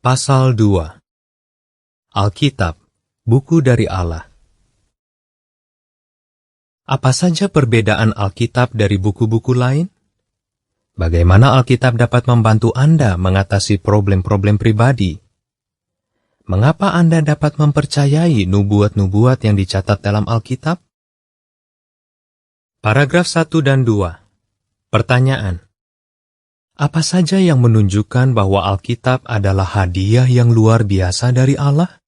Pasal 2. Alkitab, buku dari Allah. Apa saja perbedaan Alkitab dari buku-buku lain? Bagaimana Alkitab dapat membantu Anda mengatasi problem-problem pribadi? Mengapa Anda dapat mempercayai nubuat-nubuat yang dicatat dalam Alkitab? Paragraf 1 dan 2. Pertanyaan. Apa saja yang menunjukkan bahwa Alkitab adalah hadiah yang luar biasa dari Allah?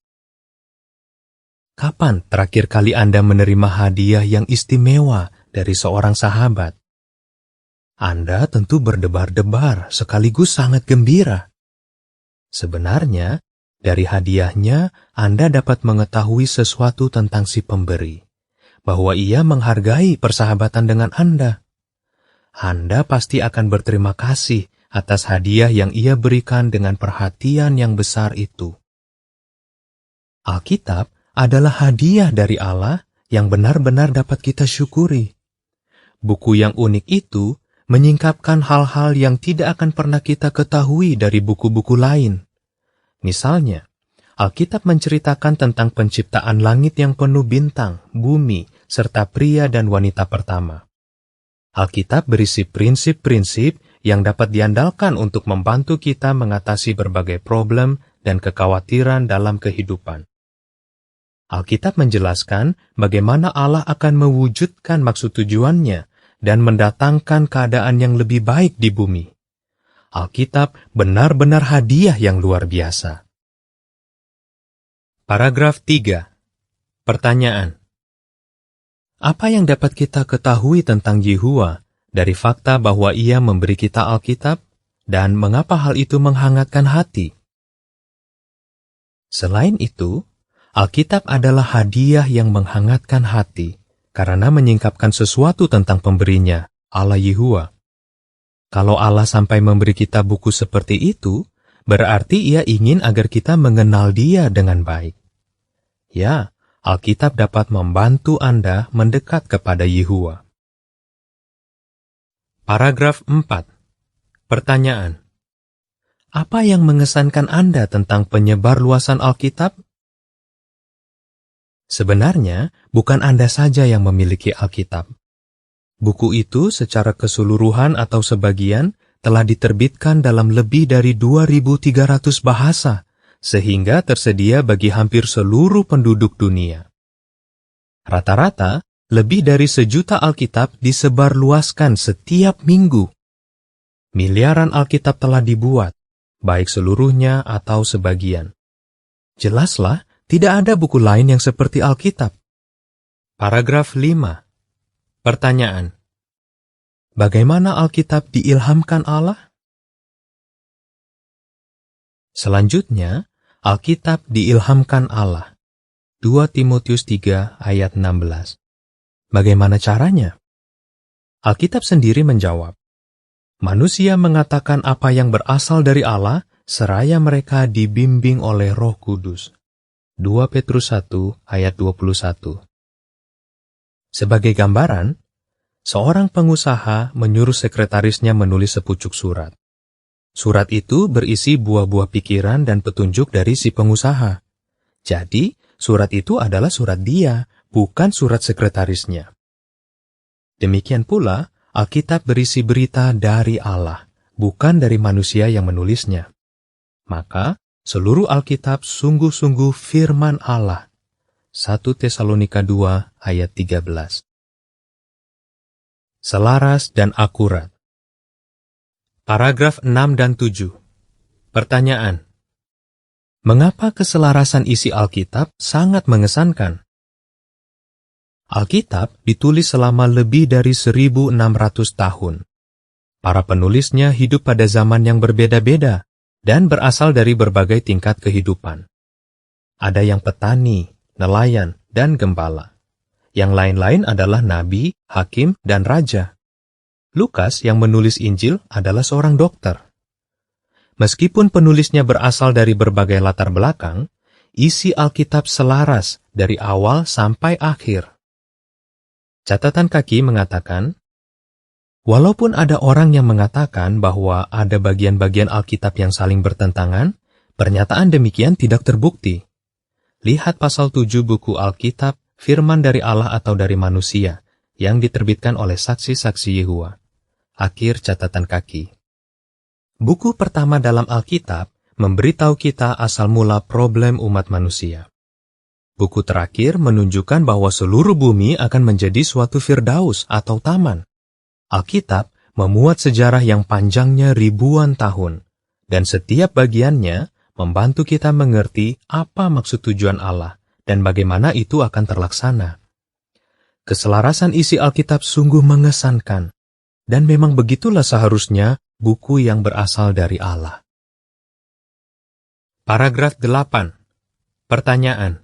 Kapan terakhir kali Anda menerima hadiah yang istimewa dari seorang sahabat? Anda tentu berdebar-debar sekaligus sangat gembira. Sebenarnya, dari hadiahnya Anda dapat mengetahui sesuatu tentang si pemberi, bahwa ia menghargai persahabatan dengan Anda. Anda pasti akan berterima kasih atas hadiah yang ia berikan dengan perhatian yang besar itu. Alkitab adalah hadiah dari Allah yang benar-benar dapat kita syukuri. Buku yang unik itu menyingkapkan hal-hal yang tidak akan pernah kita ketahui dari buku-buku lain. Misalnya, Alkitab menceritakan tentang penciptaan langit yang penuh bintang, bumi, serta pria dan wanita pertama. Alkitab berisi prinsip-prinsip yang dapat diandalkan untuk membantu kita mengatasi berbagai problem dan kekhawatiran dalam kehidupan. Alkitab menjelaskan bagaimana Allah akan mewujudkan maksud tujuannya dan mendatangkan keadaan yang lebih baik di bumi. Alkitab benar-benar hadiah yang luar biasa. Paragraf 3. Pertanyaan. Apa yang dapat kita ketahui tentang Yehuwa dari fakta bahwa ia memberi kita Alkitab, dan mengapa hal itu menghangatkan hati? Selain itu, Alkitab adalah hadiah yang menghangatkan hati, karena menyingkapkan sesuatu tentang pemberinya, Allah Yehuwa. Kalau Allah sampai memberi kita buku seperti itu, berarti ia ingin agar kita mengenal Dia dengan baik. Ya, Alkitab dapat membantu Anda mendekat kepada Yehuwa. Paragraf 4. Pertanyaan. Apa yang mengesankan Anda tentang penyebar luasan Alkitab? Sebenarnya, bukan Anda saja yang memiliki Alkitab. Buku itu secara keseluruhan atau sebagian telah diterbitkan dalam lebih dari 2.300 bahasa, sehingga tersedia bagi hampir seluruh penduduk dunia. Rata-rata, lebih dari 1 juta Alkitab disebarluaskan setiap minggu. Miliaran Alkitab telah dibuat, baik seluruhnya atau sebagian. Jelaslah, tidak ada buku lain yang seperti Alkitab. Paragraf 5. Pertanyaan. Bagaimana Alkitab diilhamkan Allah? Selanjutnya, Alkitab diilhamkan Allah. 2 Timotius 3 ayat 16. Bagaimana caranya? Alkitab sendiri menjawab, manusia mengatakan apa yang berasal dari Allah, seraya mereka dibimbing oleh Roh Kudus. 2 Petrus 1 ayat 21. Sebagai gambaran, seorang pengusaha menyuruh sekretarisnya menulis sepucuk surat. Surat itu berisi buah-buah pikiran dan petunjuk dari si pengusaha. Jadi, surat itu adalah surat dia, bukan surat sekretarisnya. Demikian pula, Alkitab berisi berita dari Allah, bukan dari manusia yang menulisnya. Maka, seluruh Alkitab sungguh-sungguh firman Allah. 1 Tesalonika 2 ayat 13. Selaras dan akurat. Paragraf 6 dan 7. Pertanyaan. Mengapa keselarasan isi Alkitab sangat mengesankan? Alkitab ditulis selama lebih dari 1.600 tahun. Para penulisnya hidup pada zaman yang berbeda-beda dan berasal dari berbagai tingkat kehidupan. Ada yang petani, nelayan, dan gembala. Yang lain-lain adalah nabi, hakim, dan raja. Lukas yang menulis Injil adalah seorang dokter. Meskipun penulisnya berasal dari berbagai latar belakang, isi Alkitab selaras dari awal sampai akhir. Catatan kaki mengatakan, walaupun ada orang yang mengatakan bahwa ada bagian-bagian Alkitab yang saling bertentangan, Pernyataan demikian tidak terbukti. Lihat pasal 7 buku Alkitab, firman dari Allah atau dari manusia, yang diterbitkan oleh saksi-saksi Yehova. Akhir catatan kaki. Buku pertama dalam Alkitab memberitahu kita asal mula problem umat manusia. Buku terakhir menunjukkan bahwa seluruh bumi akan menjadi suatu firdaus atau taman. Alkitab memuat sejarah yang panjangnya ribuan tahun, dan setiap bagiannya membantu kita mengerti apa maksud tujuan Allah dan bagaimana itu akan terlaksana. Keselarasan isi Alkitab sungguh mengesankan, dan memang begitulah seharusnya buku yang berasal dari Allah. Paragraf 8. Pertanyaan.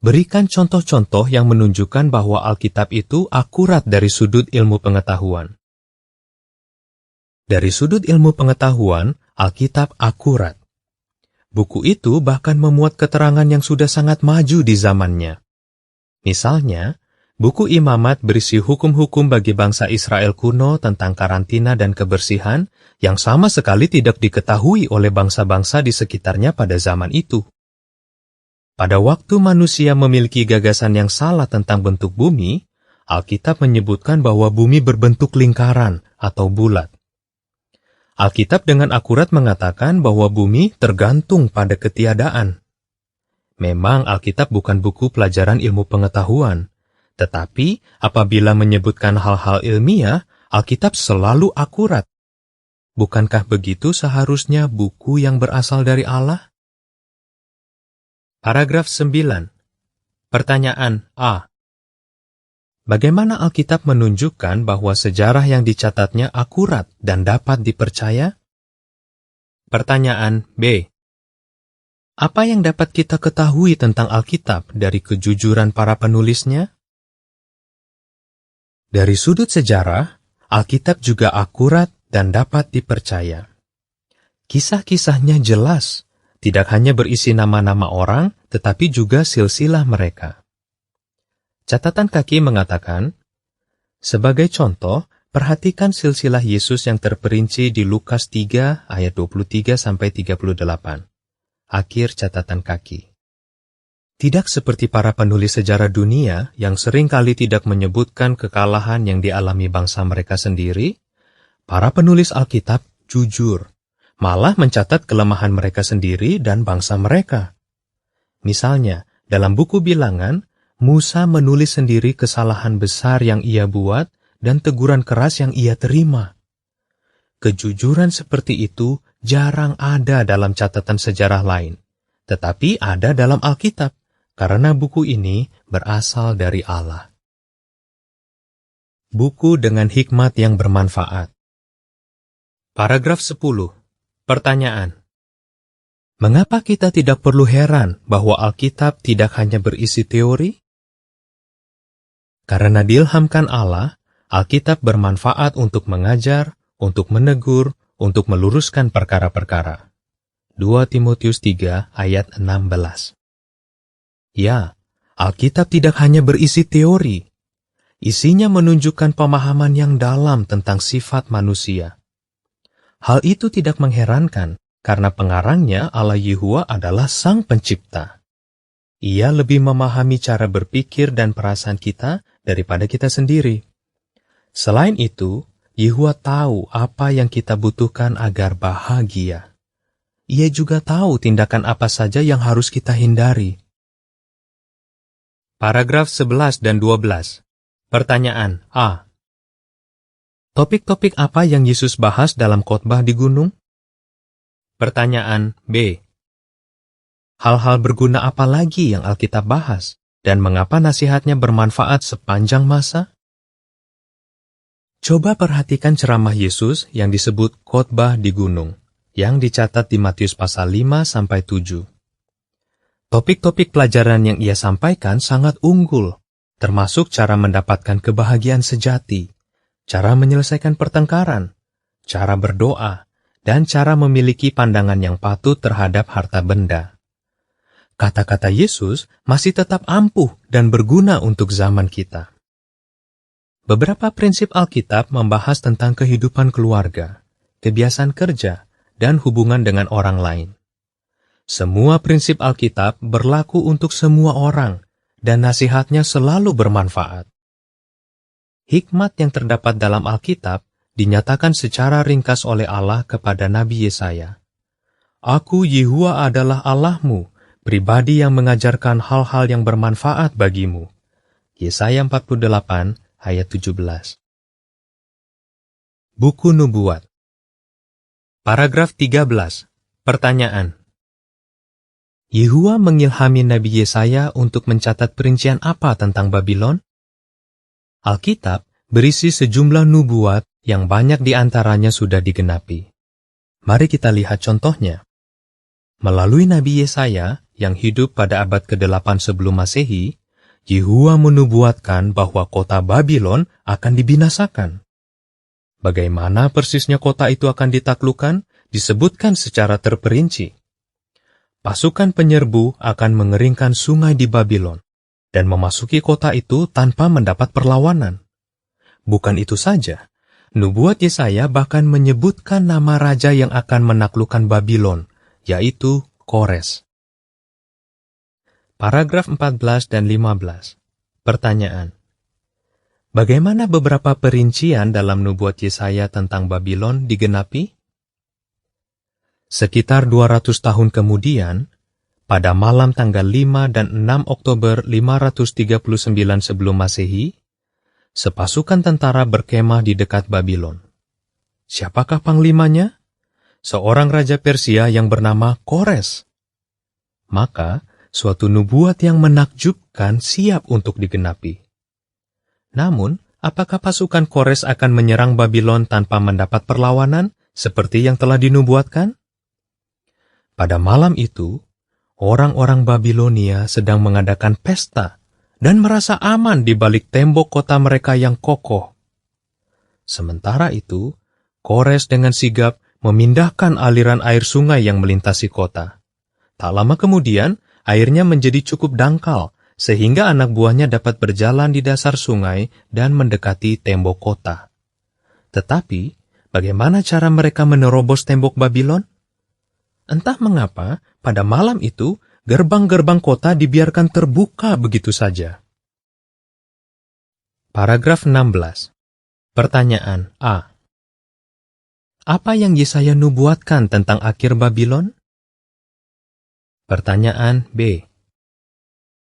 Berikan contoh-contoh yang menunjukkan bahwa Alkitab itu akurat dari sudut ilmu pengetahuan. Dari sudut ilmu pengetahuan, Alkitab akurat. Buku itu bahkan memuat keterangan yang sudah sangat maju di zamannya. Misalnya, buku Imamat berisi hukum-hukum bagi bangsa Israel kuno tentang karantina dan kebersihan yang sama sekali tidak diketahui oleh bangsa-bangsa di sekitarnya pada zaman itu. Pada waktu manusia memiliki gagasan yang salah tentang bentuk bumi, Alkitab menyebutkan bahwa bumi berbentuk lingkaran atau bulat. Alkitab dengan akurat mengatakan bahwa bumi tergantung pada ketiadaan. Memang Alkitab bukan buku pelajaran ilmu pengetahuan, tetapi apabila menyebutkan hal-hal ilmiah, Alkitab selalu akurat. Bukankah begitu seharusnya buku yang berasal dari Allah? Paragraf 9. Pertanyaan A. Bagaimana Alkitab menunjukkan bahwa sejarah yang dicatatnya akurat dan dapat dipercaya? Pertanyaan B. Apa yang dapat kita ketahui tentang Alkitab dari kejujuran para penulisnya? Dari sudut sejarah, Alkitab juga akurat dan dapat dipercaya. Kisah-kisahnya jelas, tidak hanya berisi nama-nama orang, tetapi juga silsilah mereka. Catatan kaki mengatakan, sebagai contoh, perhatikan silsilah Yesus yang terperinci di Lukas 3 ayat 23-38. Akhir catatan kaki. Tidak seperti para penulis sejarah dunia yang seringkali tidak menyebutkan kekalahan yang dialami bangsa mereka sendiri, para penulis Alkitab jujur, malah mencatat kelemahan mereka sendiri dan bangsa mereka. Misalnya, dalam buku Bilangan, Musa menulis sendiri kesalahan besar yang ia buat dan teguran keras yang ia terima. Kejujuran seperti itu jarang ada dalam catatan sejarah lain, tetapi ada dalam Alkitab, karena buku ini berasal dari Allah. Buku dengan hikmat yang bermanfaat. Paragraf 10. Pertanyaan. Mengapa kita tidak perlu heran bahwa Alkitab tidak hanya berisi teori? Karena diilhamkan Allah, Alkitab bermanfaat untuk mengajar, untuk menegur, untuk meluruskan perkara-perkara. 2 Timotius 3 ayat 16. Ya, Alkitab tidak hanya berisi teori. Isinya menunjukkan pemahaman yang dalam tentang sifat manusia. Hal itu tidak mengherankan, karena pengarangnya Allah Yehova adalah Sang Pencipta. Ia lebih memahami cara berpikir dan perasaan kita daripada kita sendiri. Selain itu, Yehova tahu apa yang kita butuhkan agar bahagia. Ia juga tahu tindakan apa saja yang harus kita hindari. Paragraf 11 dan 12. Pertanyaan A. Topik-topik apa yang Yesus bahas dalam khotbah di gunung? Pertanyaan B. Hal-hal berguna apa lagi yang Alkitab bahas, dan mengapa nasihatnya bermanfaat sepanjang masa? Coba perhatikan ceramah Yesus yang disebut khotbah di gunung, yang dicatat di Matius pasal 5-7. Topik-topik pelajaran yang ia sampaikan sangat unggul, termasuk cara mendapatkan kebahagiaan sejati, cara menyelesaikan pertengkaran, cara berdoa, dan cara memiliki pandangan yang patut terhadap harta benda. Kata-kata Yesus masih tetap ampuh dan berguna untuk zaman kita. Beberapa prinsip Alkitab membahas tentang kehidupan keluarga, kebiasaan kerja, dan hubungan dengan orang lain. Semua prinsip Alkitab berlaku untuk semua orang, dan nasihatnya selalu bermanfaat. Hikmat yang terdapat dalam Alkitab dinyatakan secara ringkas oleh Allah kepada Nabi Yesaya. Aku Yehua adalah Allahmu, pribadi yang mengajarkan hal-hal yang bermanfaat bagimu. Yesaya 48 ayat 17. Buku Nubuat. Paragraf 13. Pertanyaan. Yehua mengilhami Nabi Yesaya untuk mencatat perincian apa tentang Babylon? Alkitab berisi sejumlah nubuat yang banyak di antaranya sudah digenapi. Mari kita lihat contohnya. Melalui Nabi Yesaya yang hidup pada abad ke-8 sebelum Masehi, Yehua menubuatkan bahwa kota Babylon akan dibinasakan. Bagaimana persisnya kota itu akan ditaklukkan, disebutkan secara terperinci. Pasukan penyerbu akan mengeringkan sungai di Babylon dan memasuki kota itu tanpa mendapat perlawanan. Bukan itu saja, nubuat Yesaya bahkan menyebutkan nama raja yang akan menaklukkan Babylon, yaitu Kores. Paragraf 14 dan 15. Pertanyaan. Bagaimana beberapa perincian dalam nubuat Yesaya tentang Babylon digenapi? Sekitar 200 tahun kemudian, pada malam tanggal 5 dan 6 Oktober 539 sebelum Masehi, sepasukan tentara berkemah di dekat Babylon. Siapakah panglimanya? Seorang raja Persia yang bernama Kores. Maka, suatu nubuat yang menakjubkan siap untuk digenapi. Namun, apakah pasukan Kores akan menyerang Babylon tanpa mendapat perlawanan, seperti yang telah dinubuatkan? Pada malam itu, orang-orang Babilonia sedang mengadakan pesta dan merasa aman di balik tembok kota mereka yang kokoh. Sementara itu, Kores dengan sigap memindahkan aliran air sungai yang melintasi kota. Tak lama kemudian, airnya menjadi cukup dangkal, sehingga anak buahnya dapat berjalan di dasar sungai dan mendekati tembok kota. Tetapi, bagaimana cara mereka menerobos tembok Babylon? Entah mengapa, pada malam itu, gerbang-gerbang kota dibiarkan terbuka begitu saja. Paragraf 16. Pertanyaan A. Apa yang Yesaya nubuatkan tentang akhir Babylon? Pertanyaan B.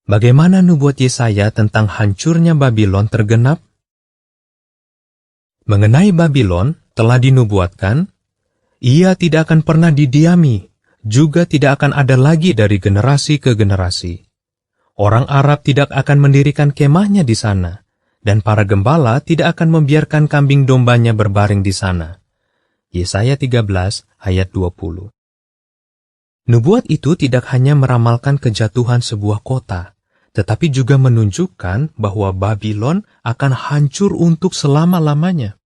Bagaimana nubuat Yesaya tentang hancurnya Babylon tergenap? Mengenai Babylon telah dinubuatkan, ia tidak akan pernah didiami, juga tidak akan ada lagi dari generasi ke generasi. Orang Arab tidak akan mendirikan kemahnya di sana, dan para gembala tidak akan membiarkan kambing dombanya berbaring di sana. Yesaya 13 ayat 20. Nubuat itu tidak hanya meramalkan kejatuhan sebuah kota, tetapi juga menunjukkan bahwa Babylon akan hancur untuk selama-lamanya.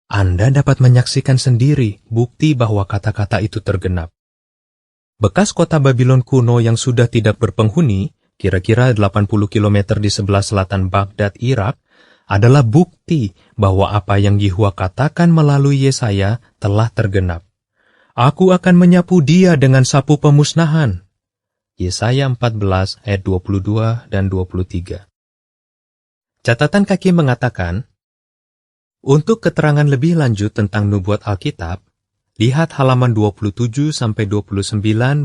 Anda dapat menyaksikan sendiri bukti bahwa kata-kata itu tergenap. Bekas kota Babylon kuno yang sudah tidak berpenghuni, kira-kira 80 km di sebelah selatan Baghdad, Irak, adalah bukti bahwa apa yang Yehua katakan melalui Yesaya telah tergenap. Aku akan menyapu dia dengan sapu pemusnahan. Yesaya 14 ayat 22 dan 23. Catatan kaki mengatakan, untuk keterangan lebih lanjut tentang nubuat Alkitab, lihat halaman 27-29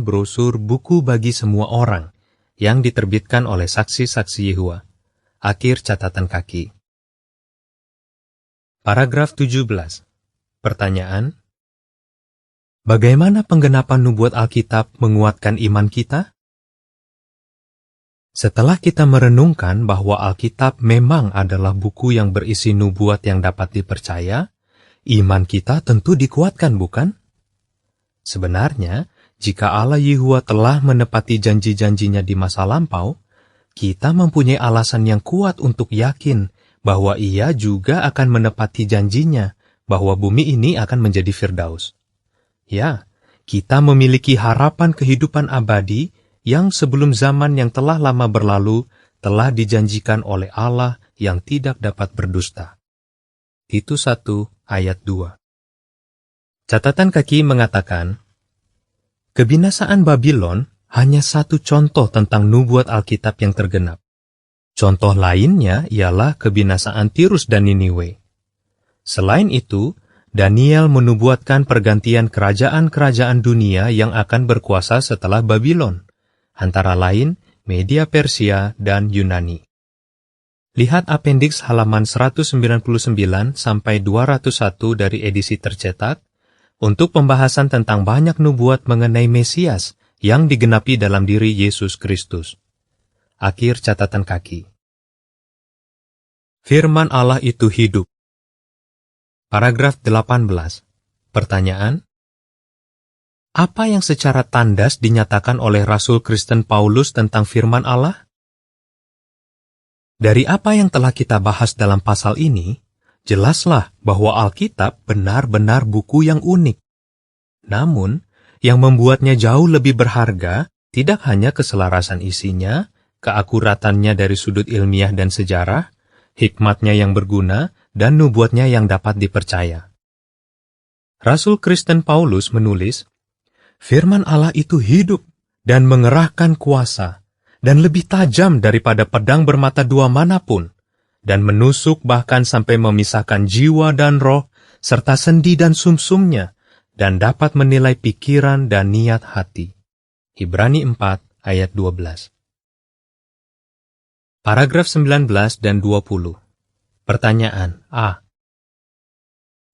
brosur Buku Bagi Semua Orang yang diterbitkan oleh Saksi-Saksi Yehua. Akhir catatan kaki. Paragraf 17. Pertanyaan. Bagaimana penggenapan nubuat Alkitab menguatkan iman kita? Setelah kita merenungkan bahwa Alkitab memang adalah buku yang berisi nubuat yang dapat dipercaya, iman kita tentu dikuatkan, bukan? Sebenarnya, jika Allah Yehua telah menepati janji-janjinya di masa lampau, kita mempunyai alasan yang kuat untuk yakin bahwa Ia juga akan menepati janjinya bahwa bumi ini akan menjadi Firdaus. Ya, kita memiliki harapan kehidupan abadi yang sebelum zaman yang telah lama berlalu telah dijanjikan oleh Allah yang tidak dapat berdusta. Titus 1 ayat 2. Catatan kaki mengatakan, kebinasaan Babylon hanya satu contoh tentang nubuat Alkitab yang tergenap. Contoh lainnya ialah kebinasaan Tirus dan Niniwe. Selain itu, Daniel menubuatkan pergantian kerajaan-kerajaan dunia yang akan berkuasa setelah Babylon, antara lain Media Persia dan Yunani. Lihat apendiks halaman 199 sampai 201 dari edisi tercetak untuk pembahasan tentang banyak nubuat mengenai Mesias yang digenapi dalam diri Yesus Kristus. Akhir catatan kaki. Firman Allah itu hidup. Paragraf 18. Pertanyaan: apa yang secara tandas dinyatakan oleh Rasul Kristen Paulus tentang firman Allah? Dari apa yang telah kita bahas dalam pasal ini, jelaslah bahwa Alkitab benar-benar buku yang unik. Namun, yang membuatnya jauh lebih berharga tidak hanya keselarasan isinya, keakuratannya dari sudut ilmiah dan sejarah, hikmatnya yang berguna, dan nubuatnya yang dapat dipercaya. Rasul Kristen Paulus menulis, firman Allah itu hidup dan mengerahkan kuasa, dan lebih tajam daripada pedang bermata dua manapun, dan menusuk bahkan sampai memisahkan jiwa dan roh, serta sendi dan sumsumnya, dan dapat menilai pikiran dan niat hati. Ibrani 4 ayat 12. Paragraf 19 dan 20. Pertanyaan A.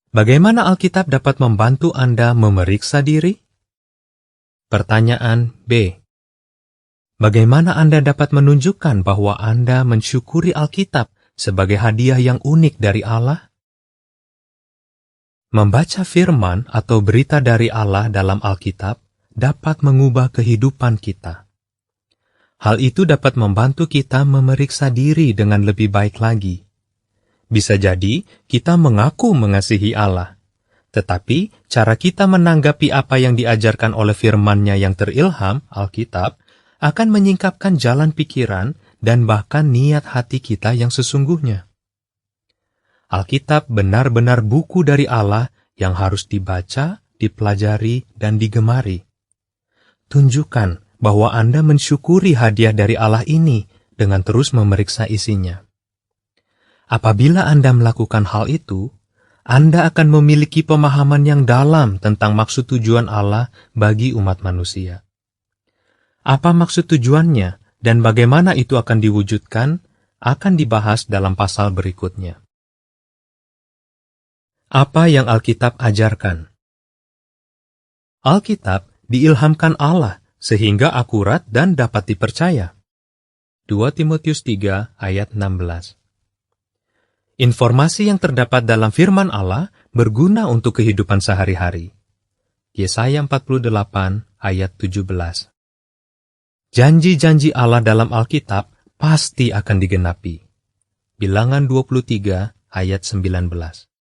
Bagaimana Alkitab dapat membantu Anda memeriksa diri? Pertanyaan B. Bagaimana Anda dapat menunjukkan bahwa Anda mensyukuri Alkitab sebagai hadiah yang unik dari Allah? Membaca firman atau berita dari Allah dalam Alkitab dapat mengubah kehidupan kita. Hal itu dapat membantu kita memeriksa diri dengan lebih baik lagi. Bisa jadi kita mengaku mengasihi Allah, tetapi cara kita menanggapi apa yang diajarkan oleh firman-Nya yang terilham, Alkitab, akan menyingkapkan jalan pikiran dan bahkan niat hati kita yang sesungguhnya. Alkitab benar-benar buku dari Allah yang harus dibaca, dipelajari, dan digemari. Tunjukkan bahwa Anda mensyukuri hadiah dari Allah ini dengan terus memeriksa isinya. Apabila Anda melakukan hal itu, Anda akan memiliki pemahaman yang dalam tentang maksud tujuan Allah bagi umat manusia. Apa maksud tujuannya dan bagaimana itu akan diwujudkan akan dibahas dalam pasal berikutnya. Apa yang Alkitab ajarkan? Alkitab diilhamkan Allah sehingga akurat dan dapat dipercaya. 2 Timotius 3 ayat 16. Informasi yang terdapat dalam firman Allah berguna untuk kehidupan sehari-hari. Yesaya 48 ayat 17. Janji-janji Allah dalam Alkitab pasti akan digenapi. Bilangan 23 ayat 19.